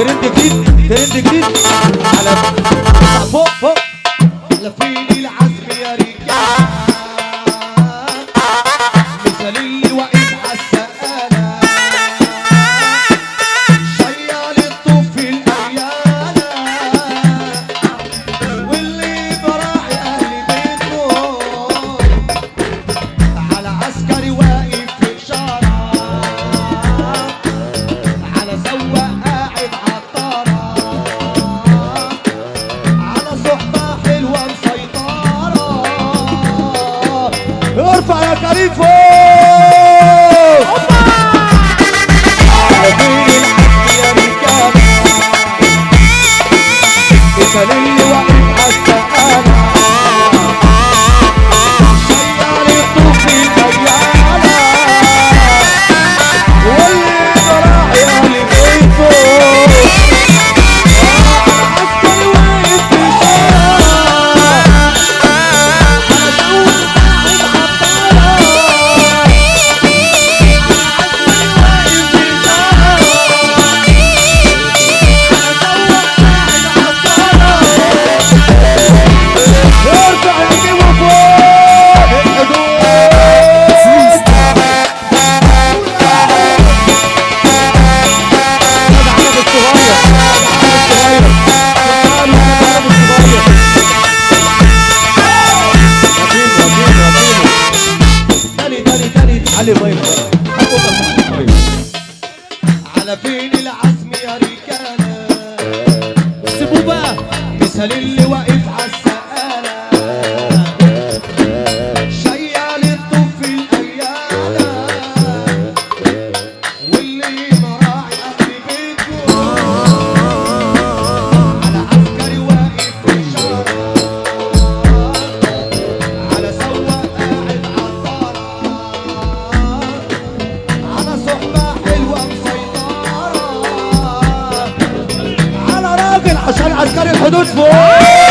ترند جديد ترند جديد على فوق فوق على فين العزم يا رجال مثال اللي واقف عالسقالة شيال الطوف في الأريالة واللي براعي أهل بيته على عسكري واقف في إشارة على سواق قاعد عالطارة على صحبة حلوة مسيطرة ارفع يا كريم فوق على فين العزم يا رجال مثال اللي واقف عالسقالة شيال الطوف في الأريالة واللي براعي أهل بيته عسكري واقف في إشارة على سواق قاعد عالطارة ارفع يا كيمو فوق الحدود علي مي على فين العزم يا رجالة سيبوه بقى مثال اللي واقف عالسقالة شيال الطوف في الأريالة واللي مراعي أهل بيته على عسكري واقف في إشارة على سواق قاعد عالطارة على صحبة حلوة مسيطرة على راجل عشان عسكري الحدود فوق